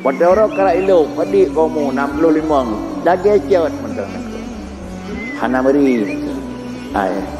pada orang kala ilok pada kamu 65 daging cet mentang hana meri.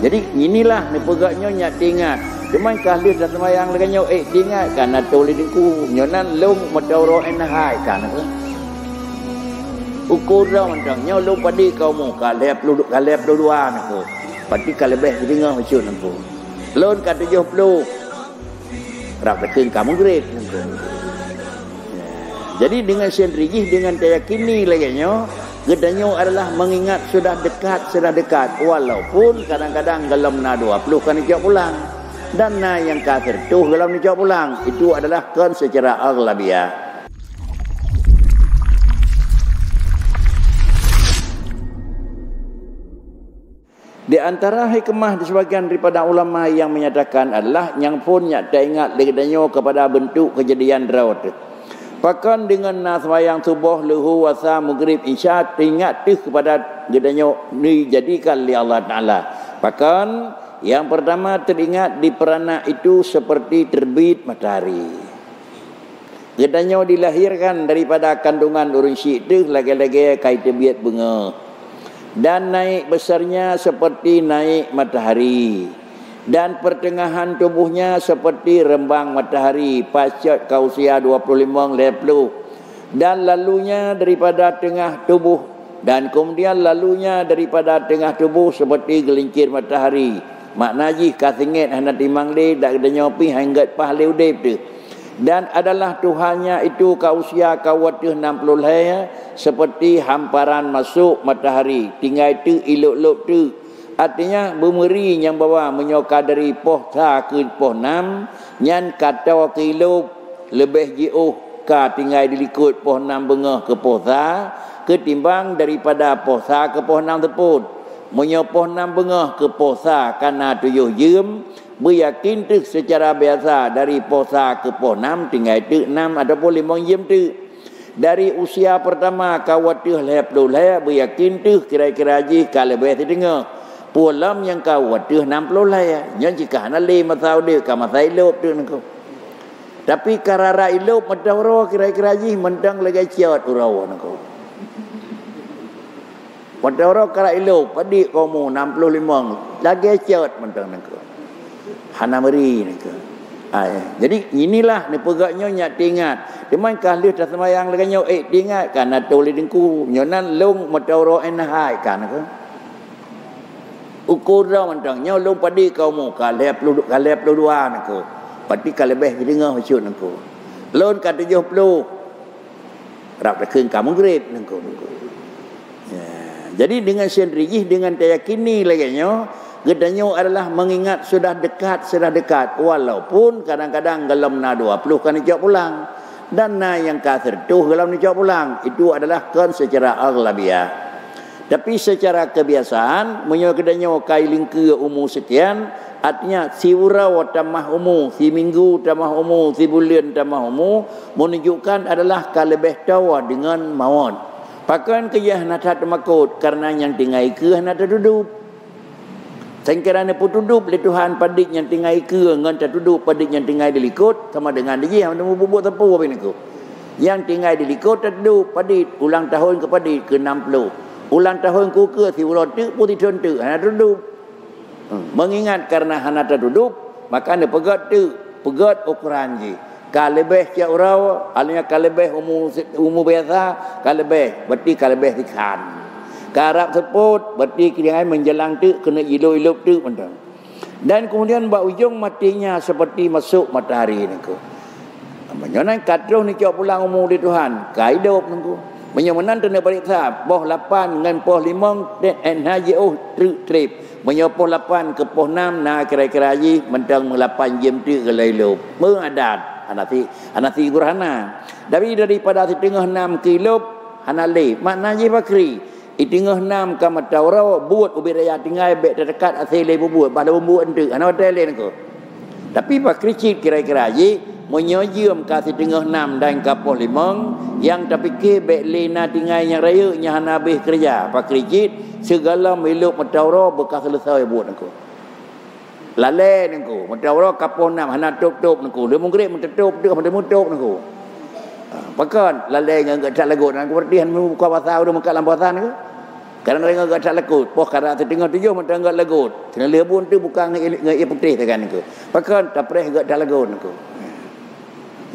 Jadi inilah ni pegaknya nyak tingat cuman kahlis dah semayang leganyo tingat kan atau lidiku nyonan long matawro enahai kan ukur dah mentang nyo long padi kamu kalep dua aku padi kalebeh dengar macam aku lon kat 70 rak tekan kamu grade aku. Jadi dengan sendiri dengan yakini laginya gedanyo adalah mengingat sudah dekat walaupun kadang-kadang gelam na 20 kan dia pulang dan na yang kafir tu gelam dia pulang itu adalah kan secara aghlabiyah. Di antara hikmah di sebagian daripada ulama yang menyatakan adalah yang pun tak ingat gedanyo kepada bentuk kejadian drawat. Pakan dengan nasmayang subuh luhu wasa maghrib isya teringat kepada gedanyo dijadikan oleh Allah Taala. Pakan yang pertama teringat di peranak itu seperti terbit matahari. Gedanyo dilahirkan daripada kandungan urang syik itu lagi-lagi kait terbit bunga. Dan naik besarnya seperti naik matahari. Dan pertengahan tubuhnya seperti rembang matahari pasca kausia 25 leplu dan lalunya daripada tengah tubuh dan kemudian lalunya daripada tengah tubuh seperti gelincir matahari maknanya kasingit hendak timang le dak ada nyopi hanggat pahle udip tu dan adalah Tuhannya itu kausia kawatih 60 laya seperti hamparan masuk matahari tinggal itu iluk-iluk tu. Artinya bumeri yang bawa menyoka dari poh sa ke poh 6 nyan kata kilo lebih jauh ka tinggal dilikut poh 6 bengah ke poh sa ketimbang daripada poh sa ke poh 6 teput menyo poh 6 bengah ke poh sa kana 7 jam beryakin tu secara biasa dari poh sa ke poh 6 tinggal tu 6 ataupun 5 jam tu dari usia pertama kawatih lep leh beryakin tu kira-kira ji kalau lebih terdengar pulam yang kau waduh 60 lah ya yang jika hana le masau dia ka masai lop tu nako tapi karara ilop madawro kira-kira ji mendang lagi ciot urawa nako madawro kara ilop padi kamu 65 lagi ciot mendang nako hana meri nako jadi inilah ni pegaknya nyak tingat cuman kahlis dah semayang leganyo tingat kan atau lidingku nyonan long madawro enahai kan nako ukur dah mentang nyolong padi kamu kalep dua aku padi kalebeh dengar macam aku lon kat 70 rak tekan kamu grade aku jadi dengan sendiri dengan yakini laginya gedanyo adalah mengingat sudah dekat walaupun kadang-kadang gelam na 20 kan dia pulang dan na yang kafir tu gelam dia pulang itu adalah kan secara aghlabiyah. Tapi secara kebiasaan menyokedanya kailing ke umur sekian artinya si urau tamah umur si minggu tamah umur si bulan tamah umur menunjukkan adalah kalebeh tawa dengan maut pakan kejah natat makut karena yang tinggal ke natat duduk sengkerana pun duduk le Tuhan padik yang tinggal ke ngan tak duduk padik yang tinggal dilikut sama dengan dia yang bubuk tepu apa ni yang tinggal dilikut tak duduk padik ulang tahun ke padik ke 60 ulang tahun kuke si ulang tu putih contoh hana duduk mengingat karena hana duduk maka anda pegat ukuran je kalebeh cia urau alnya kalebeh umur biasa kalebeh berarti kalebeh sikan karap seput berarti kira menjelang tu kena iluk-iluk tu dan kemudian bak ujung matinya seperti masuk matahari ni ko menyonan kadroh ni cak pulang umur di Tuhan kaidup nunggu menyomanan tena balik sah poh 8 dengan poh 5 dan hajiuh trip menyopoh 8 ke poh 6 nah kira-kira haji mentang 8 jam tu ke lailup mengadat anasi gurhana daripada setengah 6 kilo hana le maknanya bakri tengah 6 ka matawra buat ubiraya tinggal bek dekat asile buat pada buat endu ana hotel ko tapi bakri kira-kira haji menyojum kasih tengah 6 dan kapoh 5 yang tapi ke bek lena tinggal yang raya nya hana habis kerja pak kricit segala meluk matawra bekas selesai buat aku lale nengku matawra kapoh 6 hana tup-tup nengku dia mungkin mentutup dia mutup nengku Pakon lalai ngak tak lagut nang keperdian buka pasal dah makan lambasan ke. Kadang-kadang ngak tak lagut, poh kadang tengah tujuh macam ngak lagut. Kena lebun tu bukan ngak putih tekan ke. Pakon tak preh ngak tak lagut ke.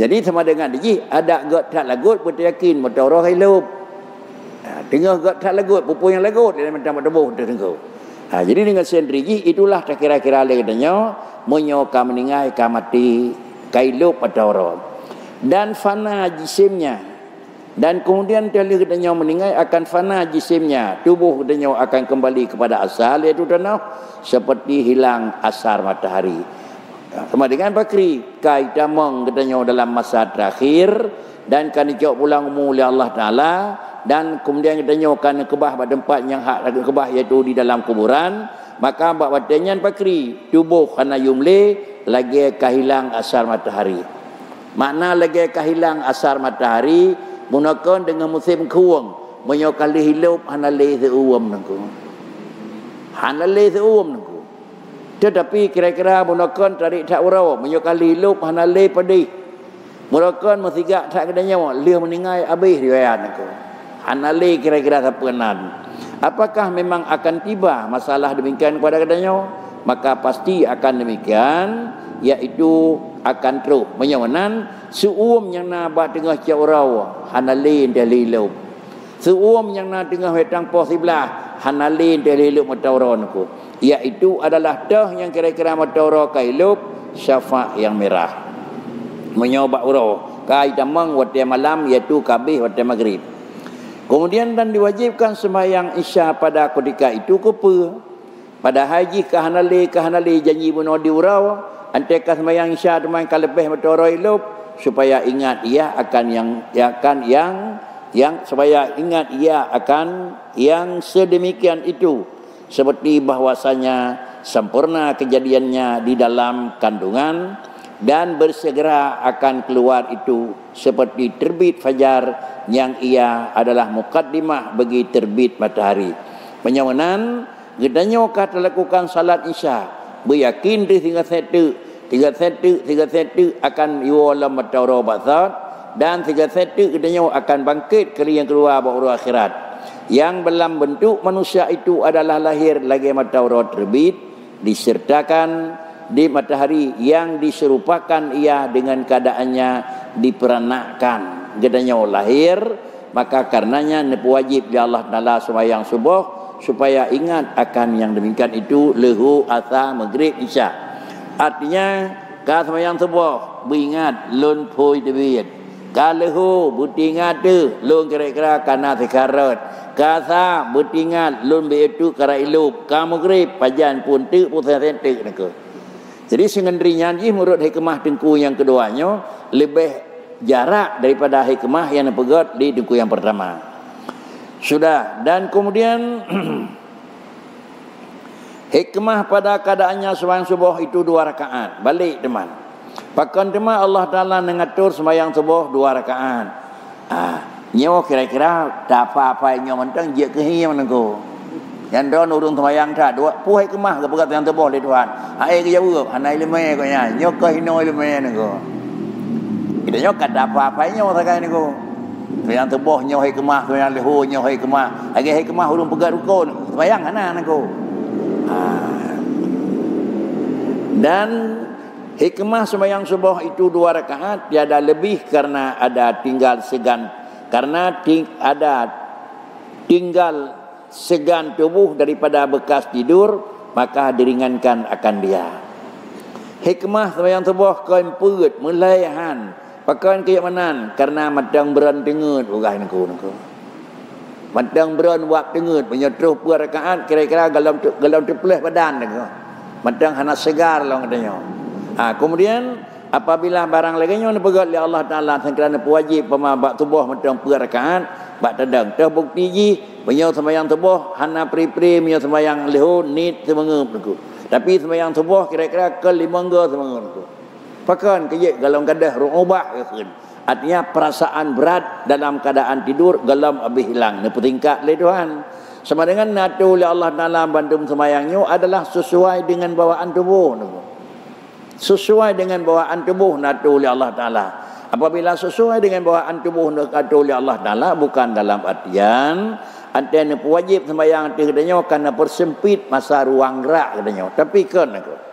Jadi sama dengan dia ada ngak tak lagut betul yakin betul orang hidup. Tengah ngak tak lagut, pupu yang lagut dia macam debuh tu tengok. Jadi dengan sendiri itulah kira-kira katanya menyoka meninggal ka mati kailup pada orang dan fana jisimnya dan kemudian dia katanya meninggal akan fana jisimnya, tubuh katanya akan kembali kepada asal iaitu tanah seperti hilang asar matahari. Sama dengan bakri kai damang katanya dalam masa terakhir dan kan dijawab pulang umur oleh Allah Taala dan kemudian katanya akan kebah pada tempat yang hak kebah iaitu di dalam kuburan, maka bab badannya bakri tubuh kana yumle lagi kehilang asar matahari. Makna lagi kehilang asar matahari gunakan dengan musim kuang menyokali hidup hanale seuam nangku. Hanale seuam nangku. Tetapi kira-kira gunakan tarik tak urau menyokali hidup hanale pedih. Gunakan mesigak tak kena nyawa dia meninggal habis riwayat nangku. Hanale kira-kira sepenan. Apakah memang akan tiba masalah demikian kepada katanya? Maka pasti akan demikian, iaitu akan terus menyawanan suum yang na ba tengah caurau hanalin dalilu. Suum yang na tengah wetang po sebelah hanalin dalilu matauron ku. Iaitu adalah dah yang kira-kira matauro kailup syafa' yang merah. Menyoba urau kai damang waktu malam iaitu kabih waktu maghrib. Kemudian dan diwajibkan sembahyang isya pada ketika itu kepa. Pada haji kahanali janji bunuh diurau. Anteka sembahyang isya dengan kalebih matoro ilup supaya ingat ia akan yang supaya ingat ia akan yang sedemikian itu. Seperti bahwasanya sempurna kejadiannya di dalam kandungan dan bersegera akan keluar itu seperti terbit fajar yang ia adalah mukaddimah bagi terbit matahari. Penyawanan gedanya kata lakukan salat isya beryakin di tiga satu akan yuwalam matahari basat dan tiga satu gedanya akan bangkit kali yang keluar bahawa akhirat yang dalam bentuk manusia itu adalah lahir lagi matahari terbit disertakan di matahari yang diserupakan ia dengan keadaannya diperanakkan gedanya lahir, maka karenanya wajib di Allah Taala sembahyang subuh supaya ingat akan yang demikian itu lehu asa maghrib isya. Artinya ka sembahyang subuh beringat lun poi debit ka lehu butingat tu lun kira-kira kana sekarat ka sa butingat lun be itu kara ilup ka maghrib pajan pun tu pusat tentek nak. Jadi sengendrinya ni menurut hikmah dengku yang keduanya lebih jarak daripada hikmah yang dipegat di dengku yang pertama. Sudah, dan kemudian hikmah pada keadaannya sembahyang subuh itu 2 rakaat. Balik teman. Pakan teman Allah Taala mengatur sembahyang subuh 2 rakaat. Nyawa kira-kira tak apa-apa nyawa mentang je kehiam nengko. Yang don urung sembahyang tak dua puai kemah ke pegat yang tebah le Tuhan. Ai ke jauh hanai lemai ko nya nyok ke hinoi lemai nengko. Kita nyok kada apa-apa nyawa sakai nengko. Yang tebah nyok hai kemah ko yang leho nyok hai kemah. Agi hai kemah urung pegat rukun sembahyang ana nengko. Dan hikmah sembahyang subuh itu 2 rakaat tiada lebih karena ada tinggal segan tinggal segan tubuh daripada bekas tidur, maka diringankan akan dia. Hikmah sembahyang subuh kain perut melayahan pakan keyamanan karena madang beran dengut urah nengko. Madang beran buat dengut menyetruh 2 rakaat kira-kira galam teples badan nengko. Madang hana segar lah katanya. Kemudian apabila barang laginya dipegat oleh Allah Taala kerana wajib pemabak tubuh madang 2 rakaat bak tadang terbukti ji punya sembahyang subuh hana pri-pri punya sembahyang leho nit semengep tu. Tapi sembahyang subuh kira-kira ke 5 ke semengep tu. Pakan kejek galam kadah rubah ke. Artinya perasaan berat dalam keadaan tidur galam habis hilang. Ni petingkat le Tuhan. Sama dengan natu oleh Allah Taala bantu sembahyangnya adalah sesuai dengan bawaan tubuh tu. Sesuai dengan bawaan tubuh natu oleh Allah Taala. Apabila sesuai dengan bawaan tubuh diatur oleh Allah Taala, bukan dalam artian antara wajib sembahyang katanya kerana persempit masa ruang gerak katanya. Tapi kan aku